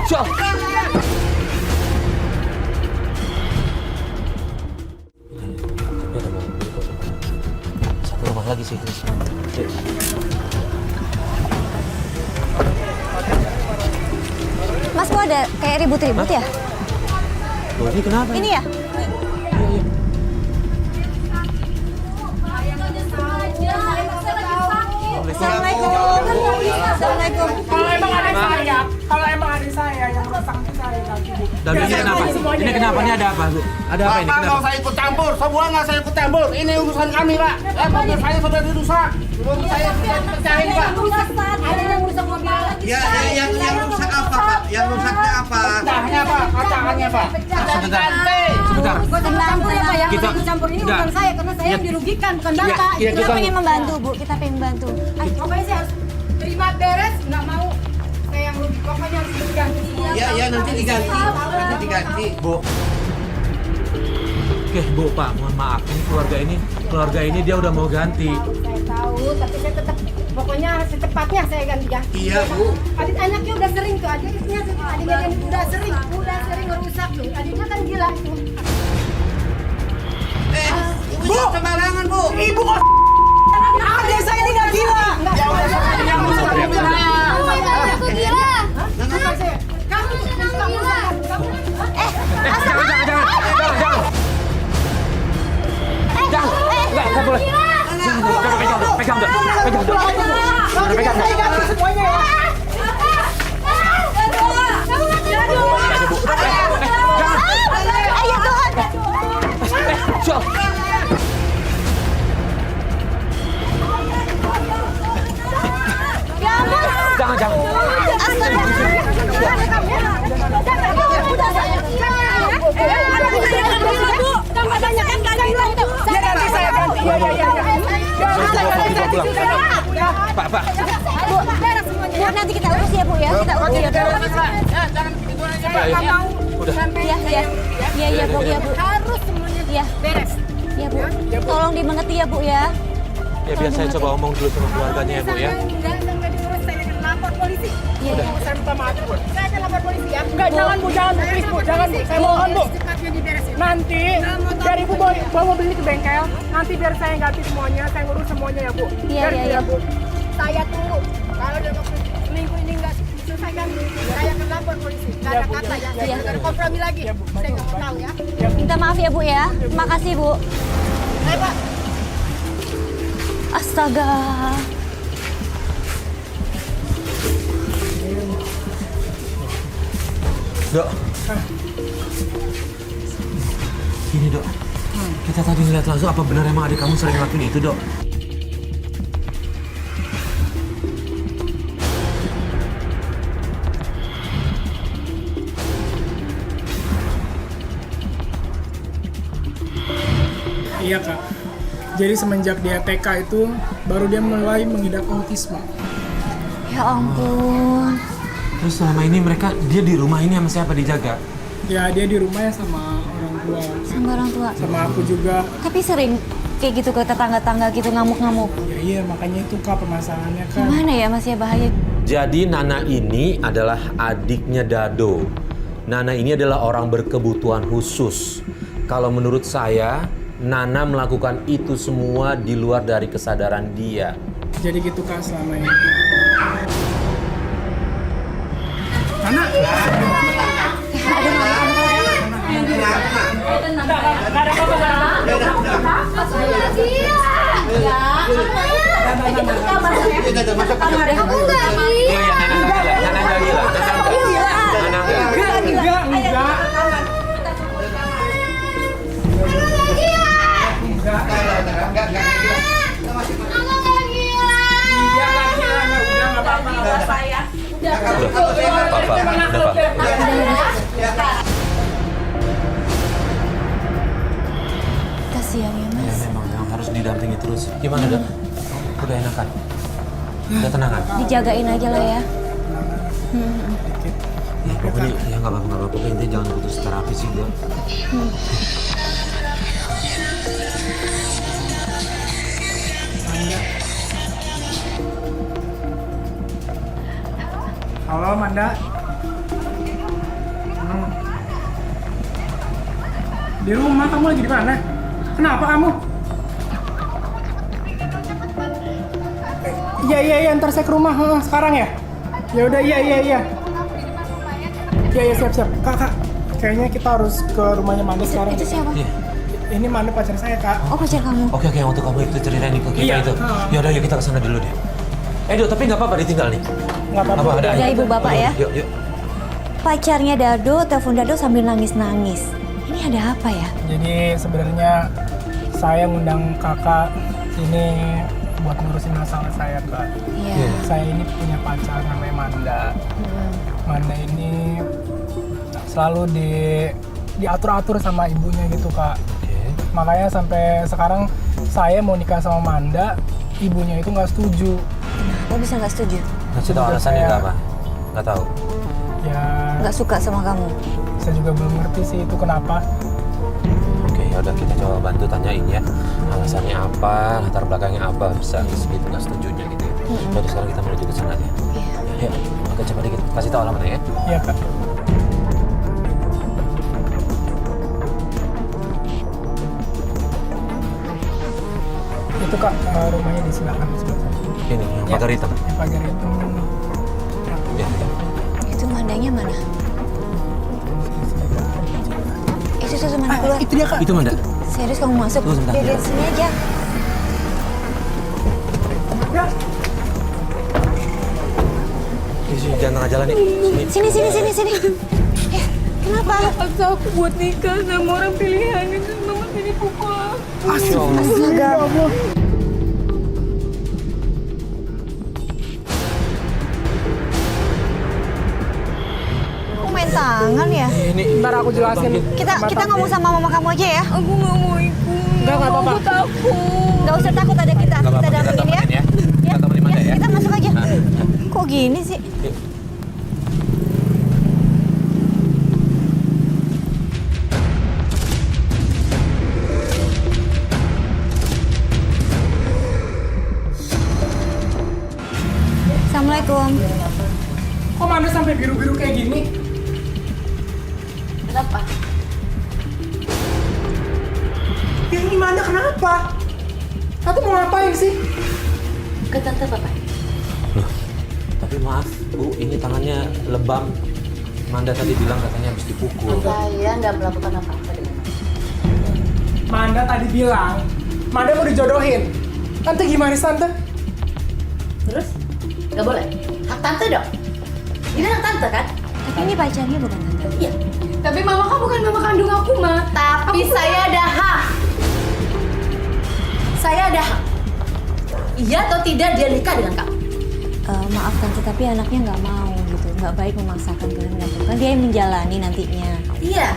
Siap. Ini ada mobil kok. Satu rumah lagi sih, Chris. Mas, kok ada kayak ribut-ribut ya? Loh, ini kenapa? Ini ya? Assalamualaikum. Assalamualaikum. Kalau emang ada saya yang meresang saya nanti. Dan ini kenapa? Ini kenapa? Ini ada apa, Bu? Ada apa ini? Bapak Kenapa? mau saya ikut campur, semua nggak saya ikut campur. Ini urusan kami, Pak. Mobil saya sudah dirusak. Mobil saya sudah dipecahin, Pak. Ada yang rusak mobil lagi. Ya, yang rusak apa, Pak? Yang rusaknya apa? Kacanya, Pak. Kacangannya, Pak. Sebentar. Campur ya, Pak ya? Kita Campur ini Enggak. bukan saya karena saya yang dirugikan, bukan Bapak. Iya, Kita pengen membantu, Bu. Kita pengen membantu. Pokoknya saya harus terima beres, nggak mau saya yang rugi. Pokoknya harus diganti. Ya, nanti diganti. Nanti diganti. Bu. Oke, Bu, Pak, mohon maaf. Ini keluarga ini dia udah mau ganti. Saya tahu, tapi saya tetap pokoknya secepatnya saya ganti ya. Iya, Bu. Adik anaknya udah sering tuh, adiknya yang udah sering ngerusak tuh. Adiknya kan gila itu. Ibu jangan sembarangan, Bu. Ibu kok adik saya ini nggak gila. Yang rusak mobil saya. Aku gila. Kamu Enggak boleh. Pegang dong. Semuanya ya. Ayo Tuhan. Siap. Ya ampun. Jangan. Pak. Bu, nanti kita urus ya, Bu ya. Kita urus ya, Bu. Udah. Iya, Bu. harus semuanya Iya. beres. Iya, Bu. Tolong dimengerti ya, Bu ya. Ya biar saya coba omong dulu sama keluarganya ya, Bu ya. Enggak diurus, saya akan lapor polisi. Iya. Saya minta maaf, Bu. Saya akan lapor polisi ya. Enggak, jangan, Bu. Please, Bu. Jangan, Bu. Saya mohon, Bu. Secepatnya diberesin. Nanti biar Ibu bawa mobil ini ke bengkel. Nanti biar saya yang ganti semuanya, saya ngurus semuanya ya, Bu. Iya. Ya, Bu. Saya tunggu. Kalau dalam minggu ini nggak diselesaikan, saya akan lapor polisi. Nggak ada kata ya. Saya nggak ada kompromi lagi. Saya nggak mau tahu ya. Minta maaf ya, Bu ya. Makasih, Bu. Ayo Pak. Astaga. Dok. Gini, Dok. Kita tadi ngeliat langsung apa benar emang adik kamu sering ngelakuin itu, Dok? Iya, Kak. Jadi semenjak dia TK itu, baru dia mulai mengidap autisme. Ya ampun. Terus selama ini dia di rumah ini sama siapa dijaga? Ya, dia di rumahnya sama orang tua. Sama orang tua. Sama aku juga. Tapi sering kayak gitu ke tetangga-tangga gitu ngamuk-ngamuk. Ya iya, makanya itu, Kak, permasalahannya, Kak. Gimana ya, Mas ya, bahaya. Jadi Nana ini adalah adiknya Dado. Nana ini adalah orang berkebutuhan khusus. Kalau menurut saya, Nana melakukan itu semua di luar dari kesadaran dia. Jadi gitu, Kak, selama ini. Nana? Kasihan ya, Ya Mas. memang harus didampingi terus. Gimana, Dok? Udah enakan? Udah tenangan? Dijagain aja lah ya. Ya pokoknya ya nggak apa-apa. Pokoknya intinya jangan putus terapi sih, Dok. Halo, Manda. Di rumah, kamu lagi di mana? Kenapa kamu? Iya, ntar saya ke rumah sekarang ya. Ya udah, iya. Iya, siap. Kak, kayaknya kita harus ke rumahnya Manda sekarang. Itu siapa? Iya. Ini Manda pacar saya, Kak. Oh, pacar kamu. Oke, waktu kamu itu ceritain ke kita Iya. itu. Ya udah, yuk kita kesana dulu deh. Dok, tapi nggak apa-apa ditinggal nih. Nggak apa-apa. Ada Udah, ayo. Ibu Bapak ya. Yuk. Pacarnya Dado telepon Dado sambil nangis-nangis. Ini ada apa ya? Jadi sebenarnya saya ngundang kakak ini buat ngurusin masalah saya, Kak. Iya. Saya ini punya pacar namanya Manda. Manda ini selalu diatur-atur sama ibunya gitu, Kak. Oke. Makanya sampai sekarang saya mau nikah sama Manda, ibunya itu nggak setuju. Kenapa bisa nggak setuju? Ngasih tahu alasannya nggak apa? Nggak tahu. Ya, Nggak suka sama kamu? saya juga belum ngerti sih itu kenapa. Oke, ya udah kita coba bantu tanyain ya. Alasannya apa, latar belakangnya apa, bisa segitu nggak setujunya gitu ya. Jadi sekarang kita menuju ke sana ya. Yuk, agak cepat dikit. Kasih tahu alamatnya ya. Iya, Kak. Itu, Kak, rumahnya di sebelah kanan sebelah sana. Ini yang pagar hitam. Yang pagar itu. Ya. Itu Mandanya mana? Itu mana keluar? Itu dia, Kak. Itu Manda. Serius kamu masuk? Tunggu sebentar. Biar di sini aja. Ya. Sini, jangan tengah jalan nih. Sini. Kenapa? Paksa aku buat nikah sama orang pilihan itu. Mama tadi pukul aku. Astaga. Kok main tangan ya? Ini Ntar aku jelasin. Kita ngomong sama mama kamu aja ya. Aku nggak mau ikut. Nggak apa-apa. Aku takut. Nggak usah takut, ada kita. Nggak apa-apa, Kita kita dampingin ya. temenin ya. Kita temenin Manda ya. Kita masuk aja. Kok gini sih? Yuk. Assalamualaikum. Kok Manda sampai biru-biru kayak gini? Kenapa? Ya ini Manda kenapa? Aku mau ngapain sih? Ke tante Bapak. Loh, tapi maaf Bu, ini tangannya lebam. Manda tadi bilang katanya habis dipukul. Saya nggak melakukan apa-apa dengan Manda tadi bilang, Manda mau dijodohin. Tante gimana sih, Tante? Terus? Nggak boleh? Hak tante dong. Ini hak tante kan? Tapi ini pacarnya bukan tante. Iya. Tapi mama kamu bukan mama kandung aku, Ma. Tapi saya ada hak. Saya ada hak. Iya atau tidak dia nikah dengan kamu? Maaf tante, tapi anaknya nggak mau gitu. Nggak baik memaksakan kehendak. Kan dia yang menjalani nantinya. Iya.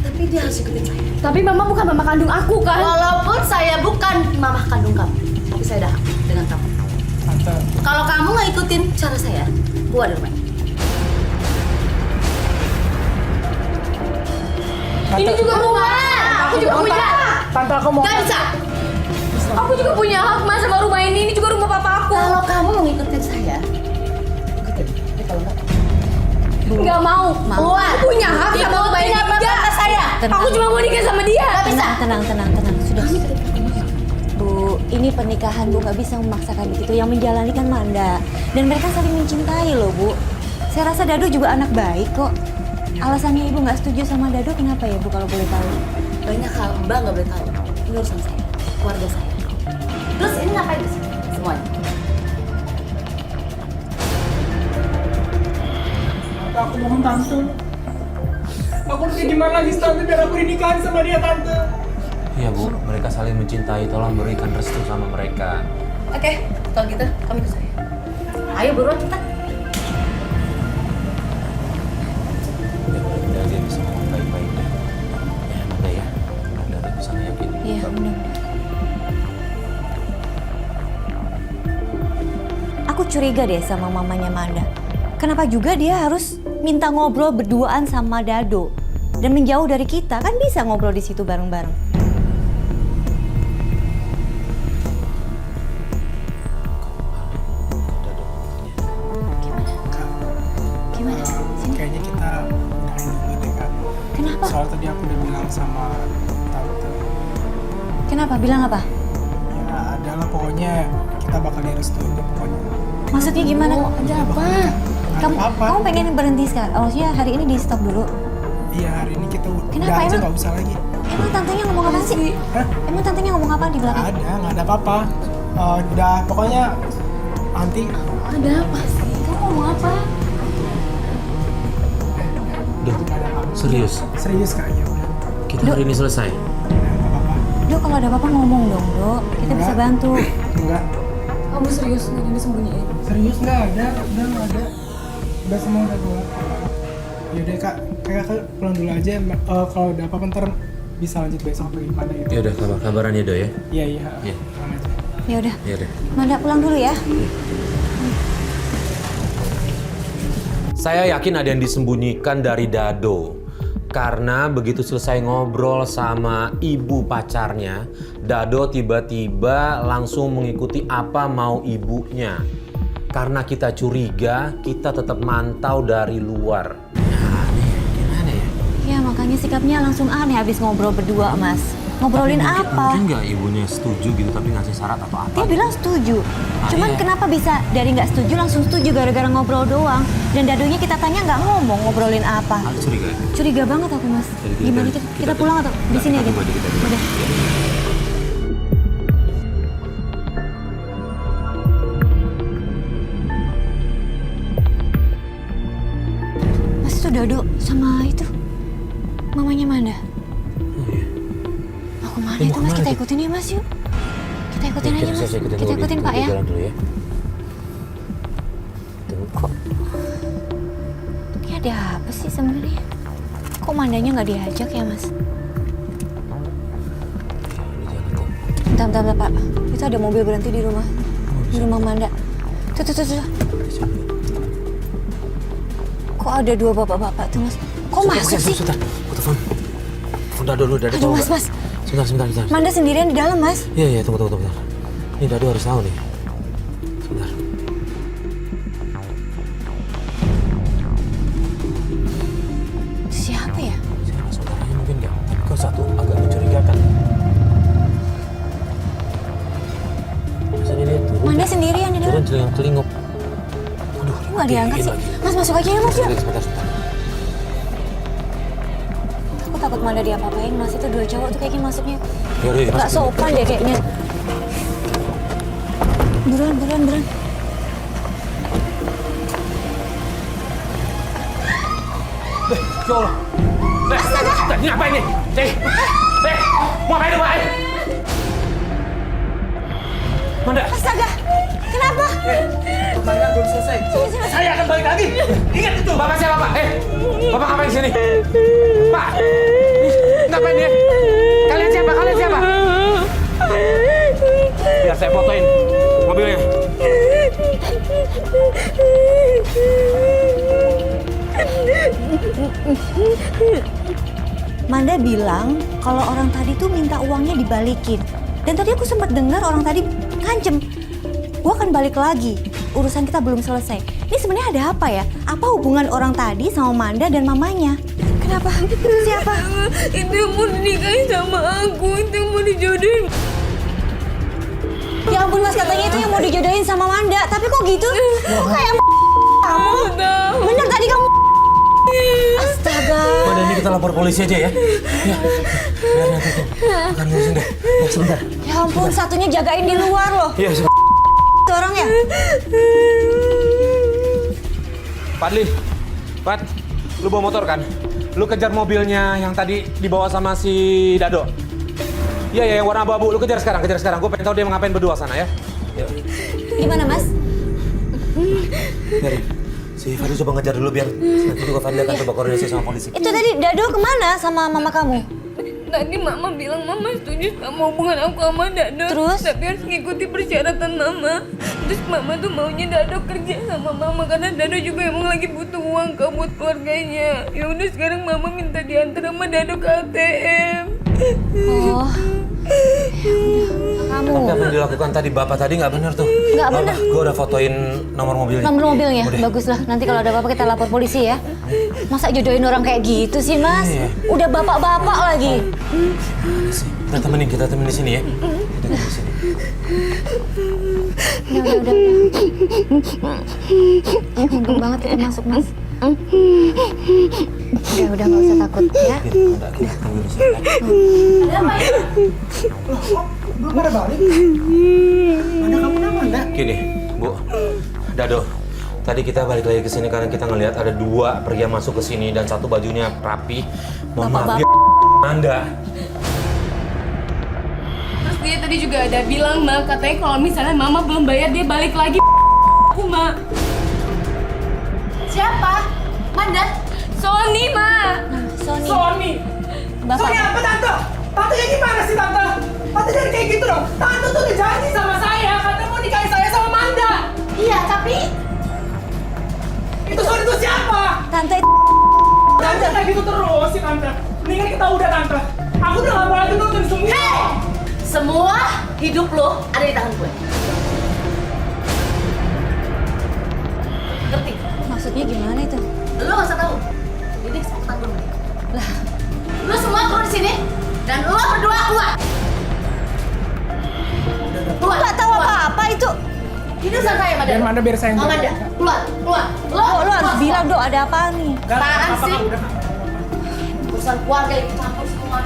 Tapi dia harus ikutin saya. Tapi mama bukan mama kandung aku kan? Walaupun saya bukan mama kandung kamu, tapi saya ada hak dengan kamu. Tante, Kalau kamu nggak ikutin cara saya, keluar dari rumah ini. Ini juga rumah. Aku juga punya. Tante aku mau. Gak bisa. Aku juga punya hak mas sama rumah ini. Ini juga rumah papa aku. Kalau kamu mau ngikutin saya, ikutin. Tapi kalau nggak mau. Keluar. Aku punya hak sama rumah ini. Nggak saya. Tenang. Aku cuma mau nikah sama dia. Gak bisa. Tenang. Sudah. Bu, ini pernikahan Bu, nggak bisa memaksakan begitu. Yang menjalani kan Manda. Dan mereka saling mencintai loh Bu. Saya rasa Dado juga anak baik kok. Alasannya Ibu nggak setuju sama Dado kenapa ya Bu kalau boleh tahu? Banyak hal Mbak nggak boleh tahu. Ini urusan saya, keluarga saya. Terus ini ngapain di sini semuanya? Tante, aku mohon Tante. Aku harus kayak gimana lagi Tante biar aku dinikahin sama dia, Tante? Iya Bu, mereka saling mencintai. Tolong berikan restu sama mereka. Oke, kalau gitu kamu ikut saya. Ayo buruan kita. Ya, dia bisa ngomong baik-baik deh. Ya, Manda ya. Manda udah bisa yakin. Iya, benar. Aku curiga deh sama mamanya Manda. Kenapa juga dia harus minta ngobrol berduaan sama Dado dan menjauh dari kita? Kan bisa ngobrol di situ bareng-bareng. Gimana? Sini. Kayaknya kita udahin dulu deh, Kak. Kenapa? Soal tadi aku udah bilang Kenapa? Bilang apa? Ya adalah pokoknya kita bakal direstuin deh pokoknya. Maksudnya gimana? Ada apa? Kamu, apa? kamu pengen berhenti sekarang? Oh, maksudnya hari ini di stop dulu. Iya hari ini kita Kenapa udah aja emang? nggak usah lagi. Emang tantenya ngomong apa sih? Hah? Emang tantenya ngomong apa di belakang? Nggak ada apa-apa. Udah pokoknya nanti Ada apa sih? Kamu ngomong apa? Duh, serius. serius kak ya udah. Kita hari ini selesai. Nggak apa-apa. Dok, kalau ada apa-apa ngomong dong, Dok. Kita bisa bantu. Enggak. Kamu serius nggak ada disembunyiin? Serius nggak ada, udah nggak ada. Udah semua udah keluar. Yaudah kak, kakak pulang dulu aja. Kalau udah apa ntar bisa lanjut besok pada itu. Ya udah kabaran ya Do ya. Iya iya. Iya. Pulang aja. Ya udah. Ya udah. Manda pulang dulu ya. Saya yakin ada yang disembunyikan dari Dado. Karena begitu selesai ngobrol sama ibu pacarnya, Dado tiba-tiba langsung mengikuti apa mau ibunya. Karena kita curiga, kita tetap mantau dari luar. Nah, nih gimana ya? Ya makanya sikapnya langsung aneh habis ngobrol berdua, Mas. Ngobrolin apa? Mungkin nggak ibunya setuju gitu tapi ngasih syarat atau apa? Dia bilang setuju. Cuman iya. kenapa bisa dari nggak setuju langsung setuju gara-gara ngobrol doang? Dan Dadonya kita tanya nggak ngomong ngobrolin apa? Aku curiga ya? Curiga banget aku, Mas. Jadi Gimana kita pulang atau di sini aja? Kita tunggu aja, kita tunggu. Udah. Mas itu Dado sama itu mamanya Manda. Oh iya. Aku mana Ya, itu mau Mas? kemana Kita tuh? ikutin ya Mas yuk. Kita ikutin aja Mas. Saya Kita dulu, ikutin Pak ya. Jalan dulu ya. Tunggu. Kok? Ini ada apa sih sebenarnya? Kok Mandanya nggak diajak ya Mas? Ini jalan kok. Bentar Pak. Itu ada mobil berhenti di rumah. Di rumah Manda. Tuh. Kok ada dua bapak-bapak tuh Mas? Kok masuk sih? Sebentar. Aku telepon. Telepon Dado dulu. Dado Aduh tahu Mas, nggak? Mas. Sebentar. Manda sendirian di dalam Mas. Iya, tunggu. Ini Dado harus tahu nih. Sebentar. Itu siapa ya? Siapa saudaranya mungkin nggak? Tapi kok satu agak mencurigakan. Masa dia turun? Manda sendirian di dalam. Turun celinguk. Aduh, Kok nggak diangkat matiin sih? lagi. Mas masuk aja ya Mas yuk. Sebentar. Aku takut Manda diapa-apain Mas. Itu dua cowok tuh kayaknya masuknya Yaudah, nggak sopan deh kayaknya. Buruan. Ya Allah. Ini apa ini? Mau ngapain Pak? Manda. Astaga, kenapa? Pertanyaan belum selesai. Saya akan balik lagi. Ingat itu. Bapak siapa Pak? Bapak ngapain sini? Pak, ngapain ya? Kalian siapa? Biar saya fotoin mobilnya. Manda bilang kalau orang tadi tuh minta uangnya dibalikin. Dan tadi aku sempat dengar orang tadi ngancem. Gua akan balik lagi. Urusan kita belum selesai. Ini sebenarnya ada apa ya? Apa hubungan orang tadi sama Manda dan mamanya? Kenapa? Siapa? Itu yang mau dinikahin sama aku, itu yang mau dijodohin. Ya ampun Mas, katanya itu yang mau dijodohin sama Manda. Tapi kok gitu? Kok kayak kamu? Bener tadi kamu? Astaga. Manda, ini kita lapor polisi aja ya. Ya, biar nanti akan ngurusin deh. Ya, sebentar. Ya ampun, satunya jagain di luar loh. Iya, sebentar. Itu orang ya? Padli, Pat, lu bawa motor kan? Lu kejar mobilnya yang tadi dibawa sama si Dado. Iya, yang warna abu-abu. Lu kejar sekarang. Gue pengen tahu dia ngapain berdua sana ya. Yuk. Gimana Mas? Biarin. Si Fadli coba ngejar dulu biar nanti juga Fadli akan coba koordinasi sama polisi. Itu tadi Dado kemana sama mama kamu? Tadi mama bilang mama setuju sama hubungan aku sama Dado. Terus? Tapi harus ngikuti persyaratan mama. Terus mama tuh maunya Dado kerja sama mama karena Dado juga emang lagi butuh uang buat keluarganya. Ya udah sekarang mama minta diantar sama Dado ke ATM. Oh. Ya udah. Kamu Tapi apa yang dilakukan tadi Bapak tadi nggak benar tuh. Nggak benar. Gue udah fotoin nomor mobilnya. Nomor mobilnya, Udah. bagus lah. Nanti kalau ada apa-apa kita lapor polisi ya. Masa jodohin orang kayak gitu sih, Mas? Iya. Udah bapak-bapak lagi. Kita temenin di sini ya. Kita temenin di sini. Udah. Untung banget kita masuk, Mas. Udah nggak usah takut ya. Kita tunggu di sini. Ada apa ya? Belum pada balik. Manda kamu kenapa Manda? Gini, Bu, Dado. Tadi kita balik lagi ke sini karena kita ngelihat ada 2 pria masuk ke sini dan satu bajunya rapi. Mohon maaf, dia Anda. Terus dia tadi juga ada bilang, Ma, katanya kalau misalnya Mama belum bayar dia balik lagi aku, Ma. Siapa? Manda? Sony, Ma. Sony. Sony. Bapak. Sony apa Tante? Tante kayak gimana sih Tante? Tante jangan kayak gitu dong. Tante tuh udah janji sama saya, katanya mau nikahin saya sama Manda. Iya, tapi Itu Sony itu siapa? Tante. Tante kayak gitu terus sih Tante. Mendingan kita udah Tante. Aku udah gak mau lagi nonton semua. semua hidup lo ada di tangan gue. Ngerti? Maksudnya gimana itu? Lo gak usah tahu. Ini kesempatan gue. Lah, Lo semua keluar di sini dan lo berdua keluar. Keluar. nggak tahu apa-apa itu. Ini urusan saya, Manda. Biar Manda biar saya yang Oh, jaga. Manda. Keluar. Lo harus bilang dong ada apa nih? Gak, Apaan apa-apa, sih? udah. Urusan keluarga itu campur semua.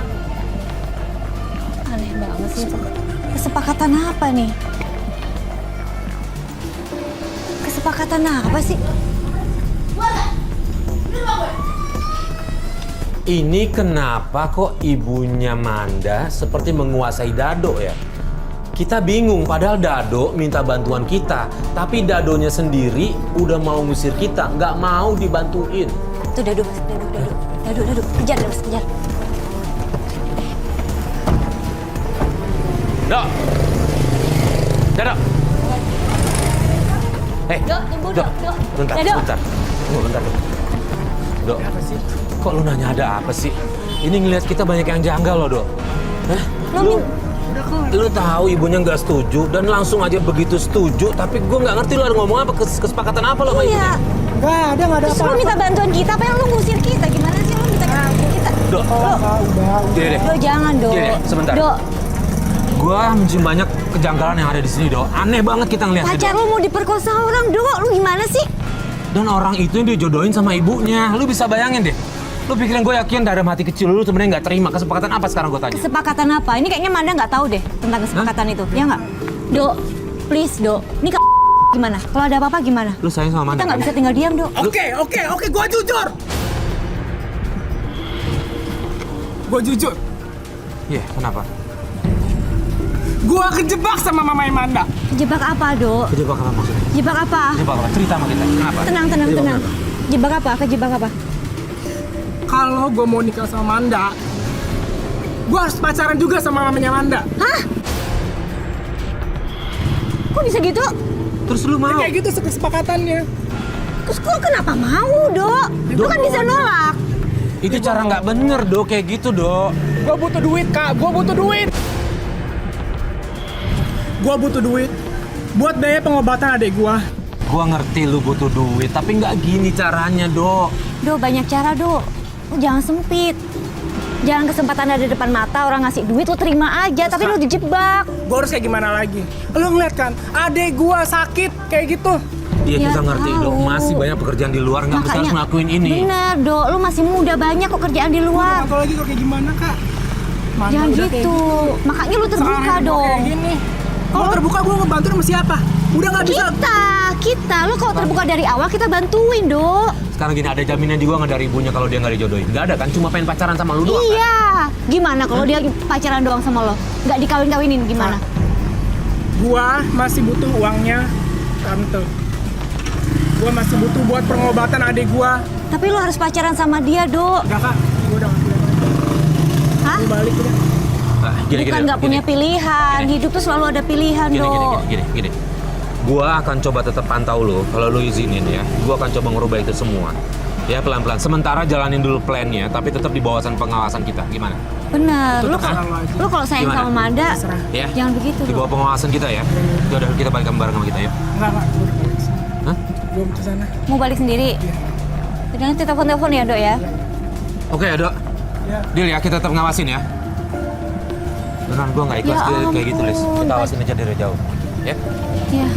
Aneh banget sih itu. Kesepakatan apa nih? Kesepakatan apa sih? Keluar gak? Ini rumah gue. Ini kenapa kok ibunya Manda seperti menguasai Dado ya? Kita bingung, padahal Dado minta bantuan kita. Tapi Dadonya sendiri udah mau ngusir kita, nggak mau dibantuin. Tuh Dado. Kejar. Dok! Dado! Dok, tunggu, Dok. Bentar, Dado. sebentar. Tunggu bentar, Dok. Dok, kok lu nanya ada apa sih? Ini ngelihat kita banyak yang janggal loh, Dok. Hah? Lu tahu ibunya nggak setuju dan langsung aja begitu setuju, tapi gue nggak ngerti lu ada ngomong apa, kesepakatan apa lo sama Iya. ibunya? Gak ada Terus lo apa-apa. minta bantuan kita, apa yang lo ngusir kita? Gimana sih lo minta kita? Dok, Udah. gini deh. Do, jangan, Do. Gini deh, sebentar. Do, Gue mencium banyak kejanggalan yang ada di sini, Dok. Aneh banget kita ngeliatnya, pacar Dok. lo mau diperkosa orang, Do. Lo gimana sih? Dan orang itu yang dijodohin sama ibunya. Lu bisa bayangin deh. Lu pikirin gue yakin dalam hati kecil lu sebenarnya nggak terima. Kesepakatan apa sekarang gue tanya? Kesepakatan apa? Ini kayaknya Manda nggak tahu deh tentang kesepakatan itu. Ya nggak? Do, please, Do. Ini gimana? Kalau ada apa-apa gimana? Lu sayang sama Kita Manda? nggak bisa tinggal diam, Do. Oke, gua jujur. Gua jujur. Iya, kenapa? Gua kejebak sama Mama Amanda. Jebak apa, Do? Kejebak apa maksudnya? Jebak apa? Kejebak apa? Cerita sama kita. Kenapa? Tenang. Kejebak apa? Jebak apa? Kejebak apa? Kalau gua mau nikah sama Manda, gua harus pacaran juga sama mamanya Manda. Hah? Kok bisa gitu? Terus lu mau? Kayak gitu kesepakatannya. Terus kok kenapa mau, Do? Lu kan bisa nolak. Itu cara nggak bener, Dok. Kayak gitu, Dok. Gua butuh duit, Kak. Gua butuh duit buat biaya pengobatan adik gua. Gua ngerti lu butuh duit, tapi nggak gini caranya, Dok. Do, banyak cara, Do. Lu jangan sempit. Jangan kesempatan ada di depan mata, orang ngasih duit, lu terima aja. Tapi lu dijebak. Gua harus kayak gimana lagi? Lu ngeliat kan, adik gua sakit kayak gitu. Iya, Ya, kita ngerti, Dok. tahu. Masih banyak pekerjaan di luar, nggak bisa harus ngelakuin ini. Bener, Do. Lu masih muda, banyak kok kerjaan di luar. Atau lagi kok kayak gimana, Kak? Manda Jangan udah kayak gitu. Makanya lu terbuka Sekarang gua dong. kayak gini. Kalau terbuka gua ngebantu sama siapa? Udah nggak bisa. Kita. Lu kalau terbuka dari awal kita bantuin, Do. Sekarang gini, ada jaminan juga nggak dari ibunya kalau dia nggak dijodohin? Nggak ada kan? Cuma pengen pacaran sama lu doang. kan? Iya. Gimana kalau dia pacaran doang sama lo? Nggak dikawin-kawinin gimana? Gua masih butuh uangnya, Tante. Gua masih butuh buat pengobatan adik gua. Tapi lu harus pacaran sama dia, Do. Udah, Kak. Gua udah nggak punya. Hah? Gua balik udah. Ah, Bukan nggak punya pilihan. Gini. Hidup tuh selalu ada pilihan, Do. Gini. Gua akan coba tetap pantau lu. Kalau lu izinin ya, gua akan coba ngerubah itu semua. Ya pelan-pelan. Sementara jalanin dulu plannya, tapi tetap di bawah pengawasan kita. Gimana? Bener. Lu terserah lo aja. lu kalau sayang Gimana? sama Manda, Ya. jangan begitu Di dong. bawah pengawasan kita ya. Yaudah kita balik bareng sama kita ya. Enggak, gue udah balik kesana. Hah? Gue mau kesana. Mau balik sendiri? Iya. Jadi nanti telepon-telepon ya, Dok ya. Oke ya dok. Iya. Deal ya, kita tetap ngawasin ya. Beneran gue nggak ikhlas Ya dia kayak gitu, Lis. ampun. Kita awasin aja dari jauh. Ya. Iya.